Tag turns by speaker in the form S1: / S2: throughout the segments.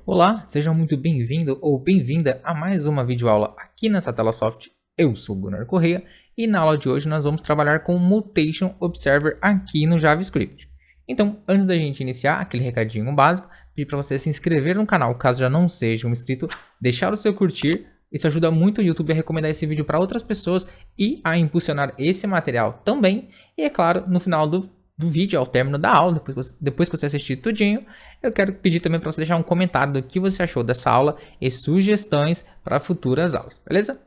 S1: Olá, seja muito bem-vindo ou bem-vinda a mais uma videoaula aqui nessa Telasoft. Eu sou o Gunnar Correia e na aula de hoje nós vamos trabalhar com o Mutation Observer aqui no JavaScript. Então, antes da gente iniciar, aquele recadinho básico, pedir para você se inscrever no canal caso já não seja um inscrito, deixar o seu curtir, isso ajuda muito o YouTube a recomendar esse vídeo para outras pessoas e a impulsionar esse material também. E é claro, no final do vídeo, ao término da aula, depois que você assistir tudinho, eu quero pedir também para você deixar um comentário do que você achou dessa aula e sugestões para futuras aulas, beleza?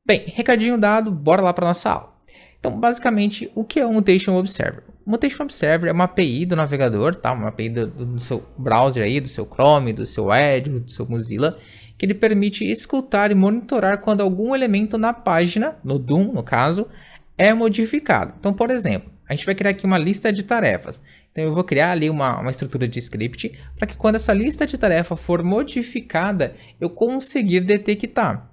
S1: Bem, recadinho dado, bora lá para nossa aula. Então, basicamente, o que é o Mutation Observer? O Mutation Observer é uma API do navegador, tá? Uma API do seu browser aí, do seu Chrome, do seu Edge, do seu Mozilla, que ele permite escutar e monitorar quando algum elemento na página, no DOM no caso, é modificado. Então, por exemplo, a gente vai criar aqui uma lista de tarefas. Então eu vou criar ali uma estrutura de script para que quando essa lista de tarefa for modificada, eu conseguir detectar.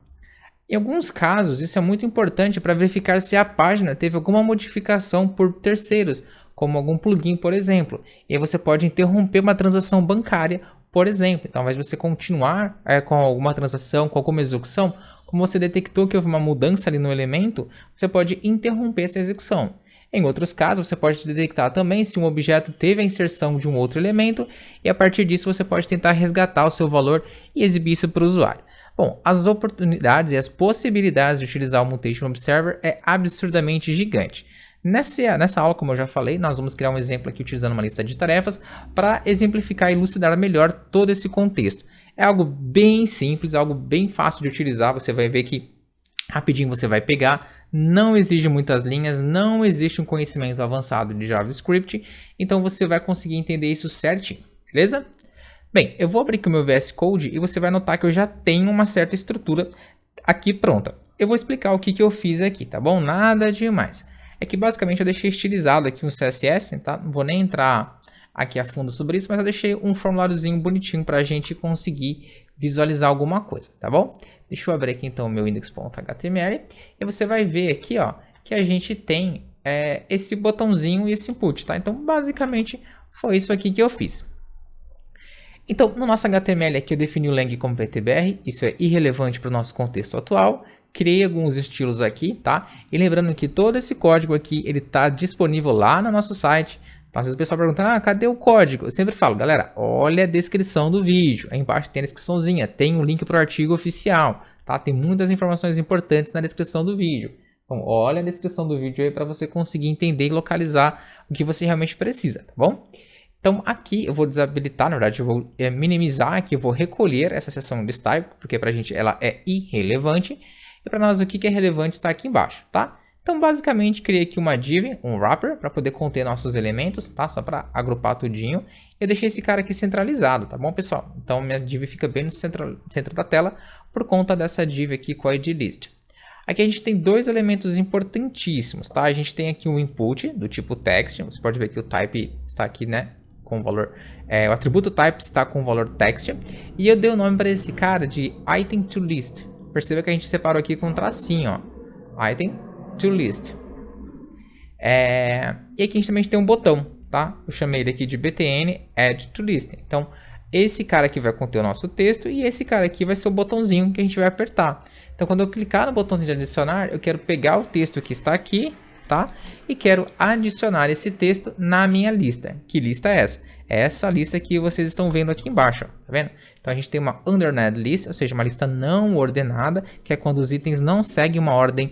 S1: Em alguns casos, isso é muito importante para verificar se a página teve alguma modificação por terceiros, como algum plugin, por exemplo. E aí você pode interromper uma transação bancária, por exemplo. Então, ao invés de você continuar com alguma transação, com alguma execução, como você detectou que houve uma mudança ali no elemento, você pode interromper essa execução. Em outros casos, você pode detectar também se um objeto teve a inserção de um outro elemento e a partir disso você pode tentar resgatar o seu valor e exibir isso para o usuário. Bom, as oportunidades e as possibilidades de utilizar o Mutation Observer é absurdamente gigante. Nessa aula, como eu já falei, nós vamos criar um exemplo aqui utilizando uma lista de tarefas para exemplificar e elucidar melhor todo esse contexto. É algo bem simples, algo bem fácil de utilizar, você vai ver que rapidinho você vai pegar, não exige muitas linhas, não existe um conhecimento avançado de JavaScript, então você vai conseguir entender isso certinho, beleza? Bem, eu vou abrir aqui o meu VS Code e você vai notar que eu já tenho uma certa estrutura aqui pronta. Eu vou explicar o que eu fiz aqui, tá bom? Nada demais. É que basicamente eu deixei estilizado aqui um CSS, tá? Não vou nem entrar aqui a fundo sobre isso, mas eu deixei um formuláriozinho bonitinho para a gente conseguir visualizar alguma coisa, tá bom? Deixa eu abrir aqui então o meu index.html e você vai ver aqui, ó, que a gente tem esse botãozinho e esse input, tá? Então, basicamente, foi isso aqui que eu fiz. Então, no nosso HTML aqui eu defini o lang como PTBR, isso é irrelevante para o nosso contexto atual. Criei alguns estilos aqui, tá? E lembrando que todo esse código aqui, ele tá disponível lá no nosso site. Às vezes o pessoal pergunta, cadê o código? Eu sempre falo, galera, olha a descrição do vídeo. Aí embaixo tem a descriçãozinha, tem um link para o artigo oficial, tá? Tem muitas informações importantes na descrição do vídeo. Então, olha a descrição do vídeo aí para você conseguir entender e localizar o que você realmente precisa, tá bom? Então, aqui eu vou desabilitar, na verdade, eu vou minimizar aqui, eu vou recolher essa seção de style, porque para a gente ela é irrelevante. E para nós o que é relevante está aqui embaixo, tá? Então, basicamente, criei aqui uma div, um wrapper, para poder conter nossos elementos, tá? Só para agrupar tudinho. Eu deixei esse cara aqui centralizado, tá bom, pessoal? Então, minha div fica bem no centro da tela por conta dessa div aqui com a id list. Aqui a gente tem dois elementos importantíssimos, tá? A gente tem aqui um input do tipo text. Você pode ver que o type está aqui, né? Com o valor... o atributo type está com o valor text. E eu dei o nome para esse cara de item to list. Perceba que a gente separou aqui com um tracinho, ó. Item to list. E aqui a gente também tem um botão, tá? Eu chamei ele aqui de btn add to list. Então, esse cara aqui vai conter o nosso texto e esse cara aqui vai ser o botãozinho que a gente vai apertar. Então, quando eu clicar no botãozinho de adicionar, eu quero pegar o texto que está aqui, tá? E quero adicionar esse texto na minha lista. Que lista é essa? É essa lista que vocês estão vendo aqui embaixo, ó, tá vendo? Então a gente tem uma underlined list, ou seja, uma lista não ordenada, que é quando os itens não seguem uma ordem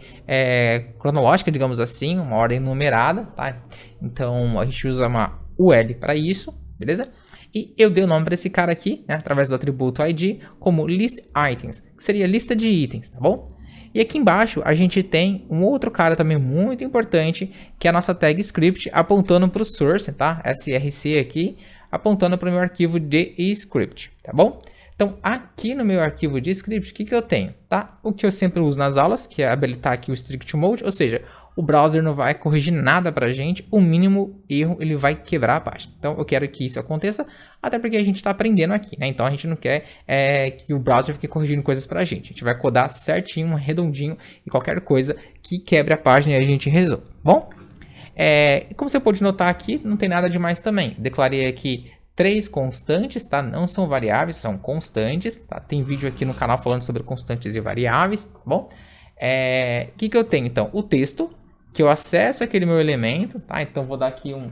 S1: cronológica, digamos assim, uma ordem numerada, tá? Então a gente usa uma UL para isso, beleza? E eu dei o nome para esse cara aqui, né, através do atributo ID, como list items, que seria lista de itens, tá bom? E aqui embaixo a gente tem um outro cara também muito importante, que é a nossa tag script apontando para o source, tá? src aqui, apontando para o meu arquivo de script, tá bom? Então aqui no meu arquivo de script, o que eu tenho, tá? O que eu sempre uso nas aulas, que é habilitar aqui o strict mode, ou seja, o browser não vai corrigir nada para a gente, o mínimo erro ele vai quebrar a página. Então eu quero que isso aconteça, até porque a gente está aprendendo aqui, né? Então a gente não quer que o browser fique corrigindo coisas para a gente. A gente vai codar certinho, redondinho e qualquer coisa que quebre a página e a gente resolve, bom? Como você pode notar aqui, não tem nada demais também. Declarei aqui 3 constantes, tá? Não são variáveis, são constantes, tá? Tem vídeo aqui no canal falando sobre constantes e variáveis, tá bom? O que eu tenho, então? O texto, que eu acesso aquele meu elemento, tá? Então, vou dar aqui um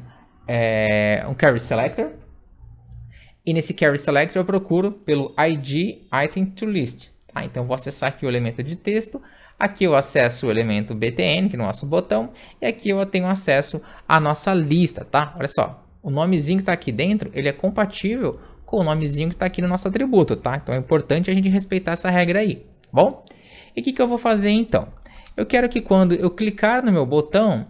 S1: carry selector. E nesse carry selector eu procuro pelo ID item to list, tá? Então, eu vou acessar aqui o elemento de texto. Aqui eu acesso o elemento btn, que é o nosso botão. E aqui eu tenho acesso à nossa lista, tá? Olha só. O nomezinho que está aqui dentro, ele é compatível com o nomezinho que está aqui no nosso atributo, tá? Então é importante a gente respeitar essa regra aí, tá bom? E o que eu vou fazer então? Eu quero que quando eu clicar no meu botão,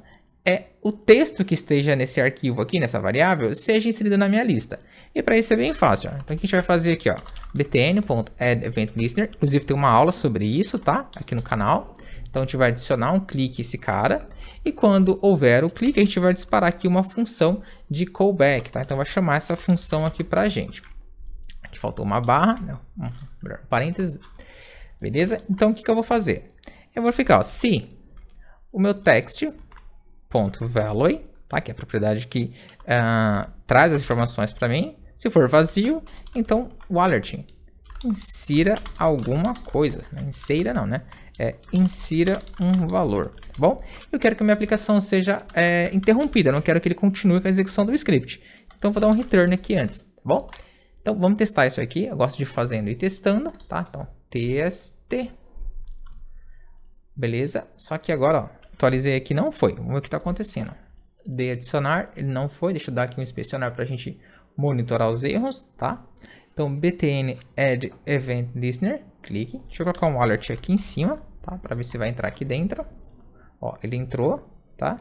S1: o texto que esteja nesse arquivo aqui, nessa variável, seja inserido na minha lista. E para isso é bem fácil, ó. Então o que a gente vai fazer aqui, ó, btn.addEventListener, inclusive tem uma aula sobre isso, tá? Aqui no canal. Então a gente vai adicionar um clique esse cara. E quando houver o clique, a gente vai disparar aqui uma função de callback, tá? Então vai chamar essa função aqui pra gente. Aqui faltou uma barra, não, parênteses. Beleza? Então o que eu vou fazer? Eu vou ficar, ó, se o meu text.value, tá? Que é a propriedade que traz as informações para mim. Se for vazio, então o alert insira alguma coisa. Insira não, né? Insira um valor, tá bom? Eu quero que a minha aplicação seja interrompida, eu não quero que ele continue com a execução do script. Então, vou dar um return aqui antes, tá bom? Então, vamos testar isso aqui. Eu gosto de fazendo e testando, tá? Então, teste. Beleza? Só que agora, ó, atualizei aqui, não foi. Vamos ver o que está acontecendo. Dei adicionar, ele não foi. Deixa eu dar aqui um inspecionar para a gente monitorar os erros, tá? Então, btn add event listener, clique. Deixa eu colocar um alert aqui em cima, tá? Para ver se vai entrar aqui dentro. Ó, ele entrou, tá?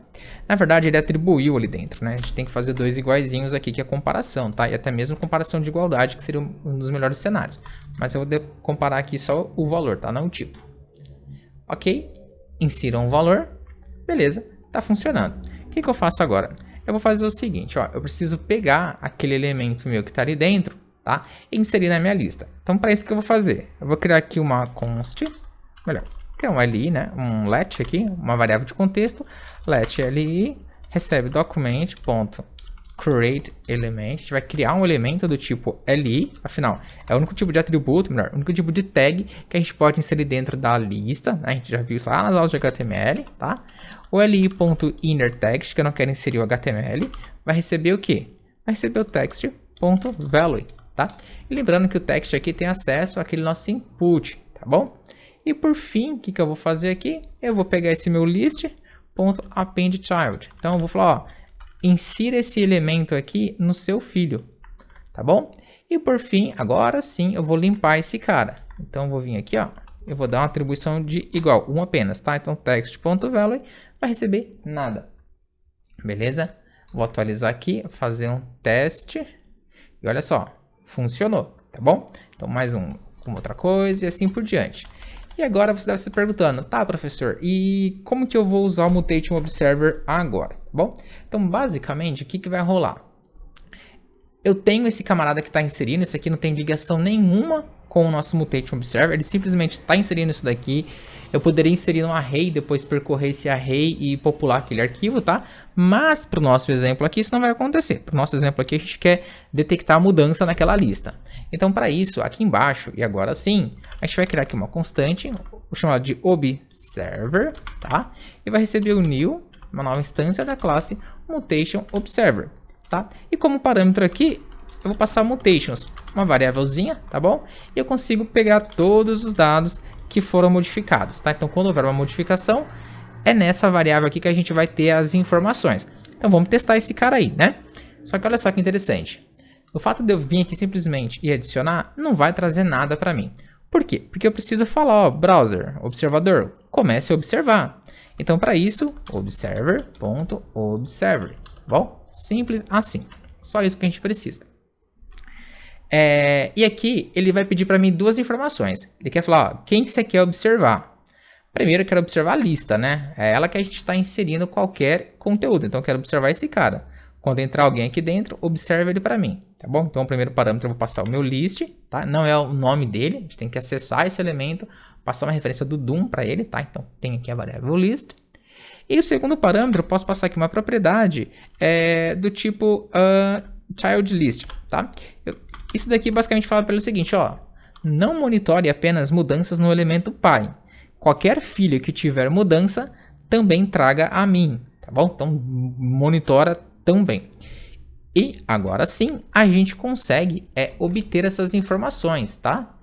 S1: Na verdade, ele atribuiu ali dentro, né? A gente tem que fazer dois iguaizinhos aqui, que é comparação, tá? E até mesmo comparação de igualdade, que seria um dos melhores cenários. Mas eu vou comparar aqui só o valor, tá? Não o tipo. Ok? Insira um valor. Beleza, tá funcionando. O que eu faço agora? Eu vou fazer o seguinte, ó. Eu preciso pegar aquele elemento meu que tá ali dentro, tá? E inserir na minha lista. Então, para isso que eu vou fazer? Eu vou criar aqui uma const, melhor, que é um li, né? Um let aqui, uma variável de contexto. Let li recebe document.createElement. A gente vai criar um elemento do tipo li, afinal, é o único tipo de atributo, melhor, o único tipo de tag que a gente pode inserir dentro da lista, né? A gente já viu isso lá nas aulas de HTML, tá? O li.innerText, que eu não quero inserir o HTML, vai receber o quê? Vai receber o text.value, tá? E lembrando que o text aqui tem acesso àquele nosso input, tá bom? E por fim, o que eu vou fazer aqui? Eu vou pegar esse meu list.appendChild. Então eu vou falar, ó, insira esse elemento aqui no seu filho, tá bom? E por fim, agora sim, eu vou limpar esse cara. Então eu vou vir aqui, ó, eu vou dar uma atribuição de igual, um apenas, tá? Então text.value vai receber nada. Beleza? Vou atualizar aqui, fazer um teste. E olha só, funcionou, tá bom? Então mais uma outra coisa e assim por diante. E agora você deve se perguntando, tá, professor, e como que eu vou usar o Mutation Observer agora, tá bom? Então, basicamente, o que vai rolar? Eu tenho esse camarada que está inserindo, isso aqui não tem ligação nenhuma com o nosso Mutation Observer, ele simplesmente está inserindo isso daqui. Eu poderia inserir um array, depois percorrer esse array e popular aquele arquivo, tá? Mas para o nosso exemplo aqui isso não vai acontecer. Para o nosso exemplo aqui a gente quer detectar a mudança naquela lista. Então para isso, aqui embaixo, e agora sim, a gente vai criar aqui uma constante, vou chamar de observer, tá? E vai receber o new, uma nova instância da classe Mutation Observer, tá? E como parâmetro aqui, eu vou passar mutations, uma variávelzinha, tá bom? E eu consigo pegar todos os dados que foram modificados, tá? Então, quando houver uma modificação, é nessa variável aqui que a gente vai ter as informações. Então, vamos testar esse cara aí, né? Só que olha só que interessante. O fato de eu vir aqui simplesmente e adicionar, não vai trazer nada para mim. Por quê? Porque eu preciso falar, ó, browser, observador, comece a observar. Então, para isso, observer.observer, bom? Simples assim. Só isso que a gente precisa. E aqui ele vai pedir para mim duas informações. Ele quer falar, ó, quem que você quer observar? Primeiro eu quero observar a lista, né? É ela que a gente está inserindo qualquer conteúdo. Então eu quero observar esse cara. Quando entrar alguém aqui dentro, observa ele para mim, tá bom? Então o primeiro parâmetro eu vou passar o meu list, tá? Não é o nome dele, a gente tem que acessar esse elemento, passar uma referência do DOM para ele, tá? Então tem aqui a variável list. E o segundo parâmetro eu posso passar aqui uma propriedade do tipo child list, tá? Isso daqui basicamente fala pelo seguinte, ó. Não monitore apenas mudanças no elemento pai. Qualquer filho que tiver mudança, também traga a mim, tá bom? Então, monitora também. E agora sim, a gente consegue obter essas informações, tá?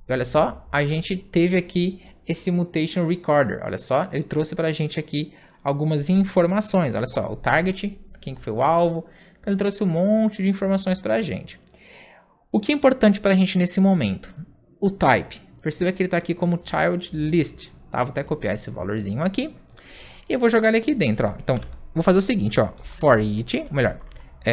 S1: E olha só, a gente teve aqui esse Mutation Recorder. Olha só, ele trouxe pra gente aqui algumas informações. Olha só, o target, quem foi o alvo. Então, ele trouxe um monte de informações pra gente. O que é importante pra gente nesse momento? O type. Perceba que ele tá aqui como child list. Tá? Vou até copiar esse valorzinho aqui. E eu vou jogar ele aqui dentro, ó. Então, vou fazer o seguinte, ó. For each, melhor,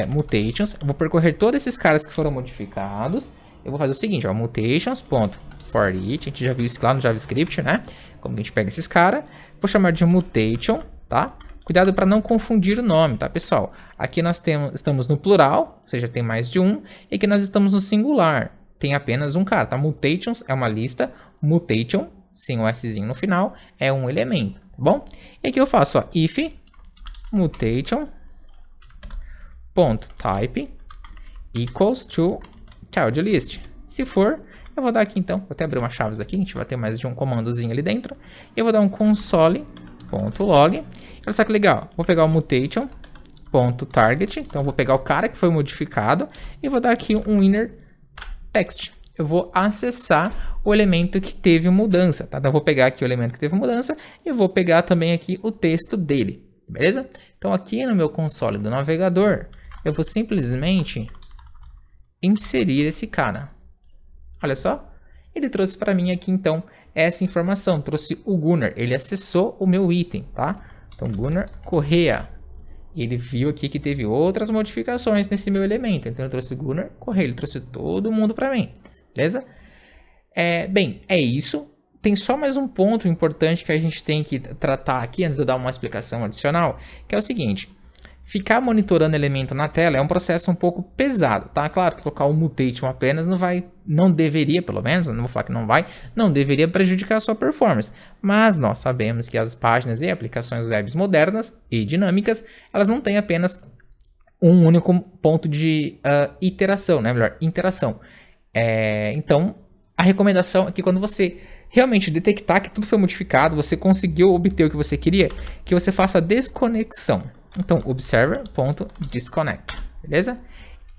S1: mutations. Eu vou percorrer todos esses caras que foram modificados. Eu vou fazer o seguinte, ó. Mutations.for each. A gente já viu isso lá no JavaScript, né? Como a gente pega esses caras. Vou chamar de mutation, tá? Cuidado para não confundir o nome, tá, pessoal? Aqui nós estamos no plural, ou seja, tem mais de um. E aqui nós estamos no singular. Tem apenas um cara, tá? Mutations é uma lista. Mutation, sem o Szinho no final, é um elemento, tá bom? E aqui eu faço, ó, if mutation.type equals to child list. Se for, eu vou dar aqui então, vou até abrir umas chaves aqui, a gente vai ter mais de um comandozinho ali dentro. Eu vou dar um console.log. Olha só que legal, vou pegar o mutation.target, então eu vou pegar o cara que foi modificado e vou dar aqui um inner text. Eu vou acessar o elemento que teve mudança, tá? Então eu vou pegar aqui o elemento que teve mudança e vou pegar também aqui o texto dele, beleza? Então aqui no meu console do navegador, eu vou simplesmente inserir esse cara. Olha só, ele trouxe para mim aqui então essa informação, trouxe o Gunnar, ele acessou o meu item, tá? Então Gunnar Correia, ele viu aqui que teve outras modificações nesse meu elemento, então eu trouxe o Gunnar Correia, ele trouxe todo mundo para mim, beleza? Bem, é isso. Tem só mais um ponto importante que a gente tem que tratar aqui antes de eu dar uma explicação adicional, que é o seguinte. Ficar monitorando elemento na tela é um processo um pouco pesado, tá? Claro que colocar o mutation apenas não deveria, pelo menos, não vou falar que não deveria prejudicar a sua performance. Mas nós sabemos que as páginas e aplicações web modernas e dinâmicas, elas não têm apenas um único ponto de iteração, né? Melhor, interação. Então, a recomendação é que quando você realmente detectar que tudo foi modificado, você conseguiu obter o que você queria, que você faça a desconexão. Então, observer.disconnect, beleza?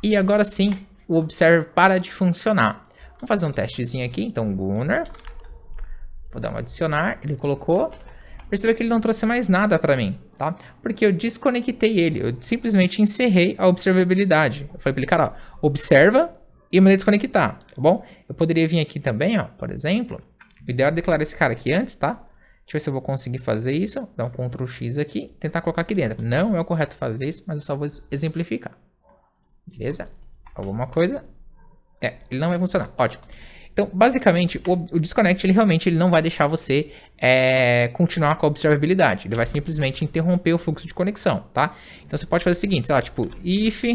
S1: E agora sim, o observer para de funcionar. Vamos fazer um testezinho aqui. Então, Gunnar, vou dar um adicionar, ele colocou. Perceba que ele não trouxe mais nada para mim, tá? Porque eu desconectei ele, eu simplesmente encerrei a observabilidade. Eu falei para ele, cara, ó, observa e mandei desconectar, tá bom? Eu poderia vir aqui também, ó, por exemplo, o ideal é declarar esse cara aqui antes, tá? Deixa eu ver se eu vou conseguir fazer isso. Dar um Ctrl X aqui, tentar colocar aqui dentro. Não é o correto fazer isso, mas eu só vou exemplificar. Beleza? Alguma coisa? Ele não vai funcionar. Ótimo. Então, basicamente, o disconnect, ele realmente não vai deixar você continuar com a observabilidade. Ele vai simplesmente interromper o fluxo de conexão, tá? Então, você pode fazer o seguinte, sei lá, tipo, if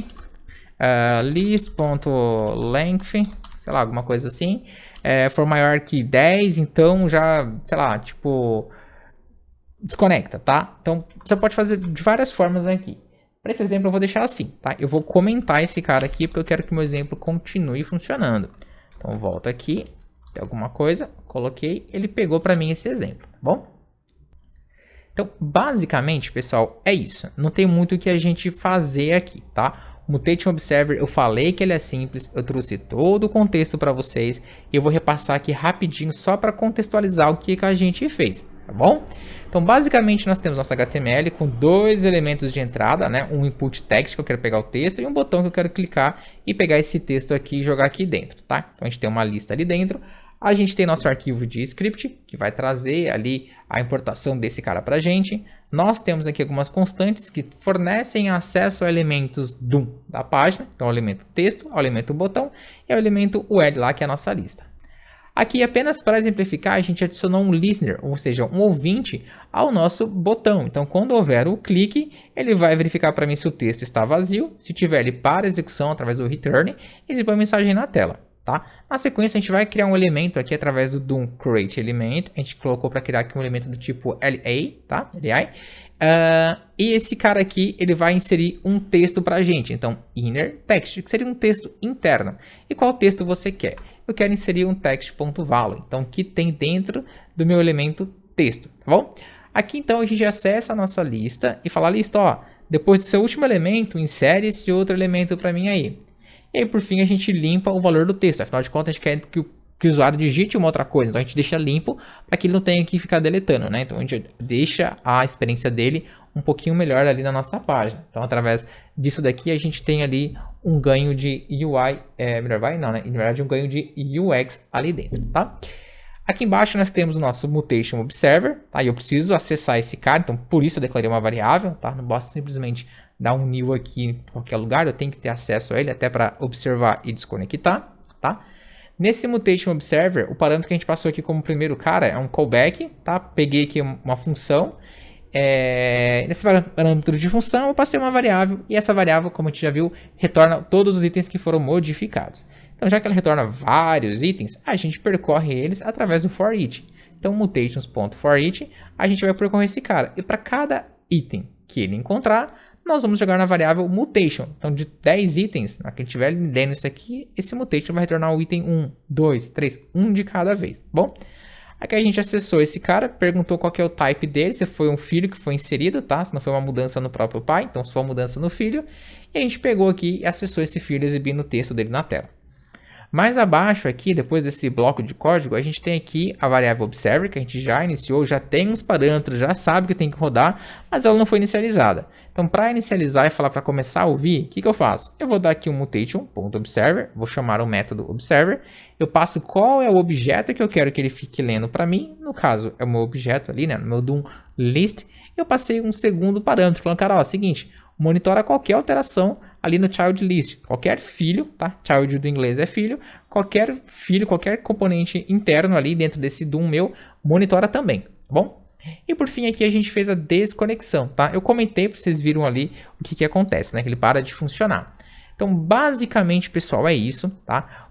S1: list.length, sei lá, alguma coisa assim, for maior que 10, então já, sei lá, tipo, desconecta, tá? Então, você pode fazer de várias formas aqui. Para esse exemplo, eu vou deixar assim, tá? Eu vou comentar esse cara aqui, porque eu quero que o meu exemplo continue funcionando. Então, volto aqui, tem alguma coisa, coloquei, ele pegou para mim esse exemplo, tá bom? Então, basicamente, pessoal, é isso. Não tem muito o que a gente fazer aqui, tá? O Mutation Observer, eu falei que ele é simples, eu trouxe todo o contexto para vocês e eu vou repassar aqui rapidinho só para contextualizar o que a gente fez, tá bom? Então, basicamente, nós temos nosso HTML com dois elementos de entrada, né? Um input text, que eu quero pegar o texto, e um botão que eu quero clicar e pegar esse texto aqui e jogar aqui dentro, tá? Então, a gente tem uma lista ali dentro. A gente tem nosso arquivo de script, que vai trazer ali a importação desse cara para a gente. Nós temos aqui algumas constantes que fornecem acesso a elementos da página. Então, o elemento texto, o elemento botão e o elemento URL lá, que é a nossa lista. Aqui, apenas para exemplificar, a gente adicionou um listener, ou seja, um ouvinte, ao nosso botão. Então, quando houver o clique, ele vai verificar para mim se o texto está vazio. Se tiver, ele para a execução através do return e exibe a mensagem na tela. Tá? Na sequência, a gente vai criar um elemento aqui através do create element. A gente colocou para criar aqui um elemento do tipo LA, tá? LI. E esse cara aqui, ele vai inserir um texto pra gente. Então, inner text, que seria um texto interno. E qual texto você quer? Eu quero inserir um text.value. Então, que tem dentro do meu elemento texto, tá bom? Aqui, então, a gente acessa a nossa lista e fala, lista, ó, depois do seu último elemento, insere esse outro elemento para mim aí. E aí, por fim, a gente limpa o valor do texto. Afinal de contas, a gente quer que o usuário digite uma outra coisa. Então, a gente deixa limpo para que ele não tenha que ficar deletando, né? Então, a gente deixa a experiência dele um pouquinho melhor ali na nossa página. Então, através disso daqui, a gente tem ali um ganho de UI, melhor vai? Não, né? Na verdade, um ganho de UX ali dentro, tá? Aqui embaixo nós temos o nosso Mutation Observer, tá? E eu preciso acessar esse cara, então por isso eu declarei uma variável, tá? Não posso simplesmente dar um new aqui em qualquer lugar, eu tenho que ter acesso a ele até para observar e desconectar, tá? Nesse Mutation Observer, o parâmetro que a gente passou aqui como primeiro cara é um callback, tá? Peguei aqui uma função, nesse parâmetro de função eu passei uma variável e essa variável, como a gente já viu, retorna todos os itens que foram modificados. Então, já que ela retorna vários itens, a gente percorre eles através do for each. Então, mutations.forEach, a gente vai percorrer esse cara. E para cada item que ele encontrar, nós vamos jogar na variável mutation. Então, de 10 itens, na que a gente estiver lendo isso aqui, esse mutation vai retornar o item 1, 2, 3, 1 de cada vez. Bom, aqui a gente acessou esse cara, perguntou qual que é o type dele, se foi um filho que foi inserido, tá? Se não foi uma mudança no próprio pai, então se foi uma mudança no filho. E a gente pegou aqui e acessou esse filho exibindo o texto dele na tela. Mais abaixo aqui, depois desse bloco de código, a gente tem aqui a variável observer, que a gente já iniciou, já tem uns parâmetros, já sabe que tem que rodar, mas ela não foi inicializada. Então, para inicializar e falar para começar a ouvir, o que eu faço? Eu vou dar aqui um mutation.observer, vou chamar o método observer, eu passo qual é o objeto que eu quero que ele fique lendo para mim, no caso é o meu objeto ali, né, no meu DOM list, eu passei um segundo parâmetro, falando, cara, ó, seguinte, monitora qualquer alteração ali no child list, qualquer filho, tá? Child do inglês é filho, qualquer filho, qualquer componente interno ali dentro desse DOM meu, monitora também, tá bom? E por fim aqui a gente fez a desconexão, tá? Eu comentei para vocês viram ali o que acontece, né? Que ele para de funcionar. Então, basicamente, pessoal, é isso, tá?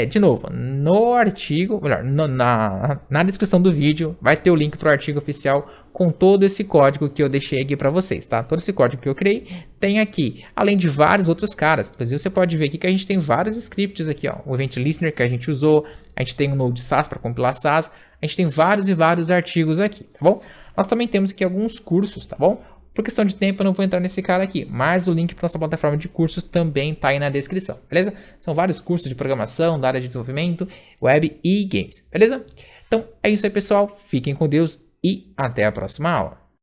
S1: De novo, no artigo, melhor, na descrição do vídeo, vai ter o link para o artigo oficial com todo esse código que eu deixei aqui para vocês, tá? Todo esse código que eu criei tem aqui, além de vários outros caras. Inclusive, você pode ver aqui que a gente tem vários scripts aqui, ó. O Event Listener que a gente usou, a gente tem o Node SAS para compilar SAS, a gente tem vários e vários artigos aqui, tá bom? Nós também temos aqui alguns cursos, tá bom? Por questão de tempo, eu não vou entrar nesse cara aqui, mas o link para nossa plataforma de cursos também está aí na descrição, beleza? São vários cursos de programação, da área de desenvolvimento, web e games, beleza? Então, é isso aí, pessoal. Fiquem com Deus e até a próxima aula.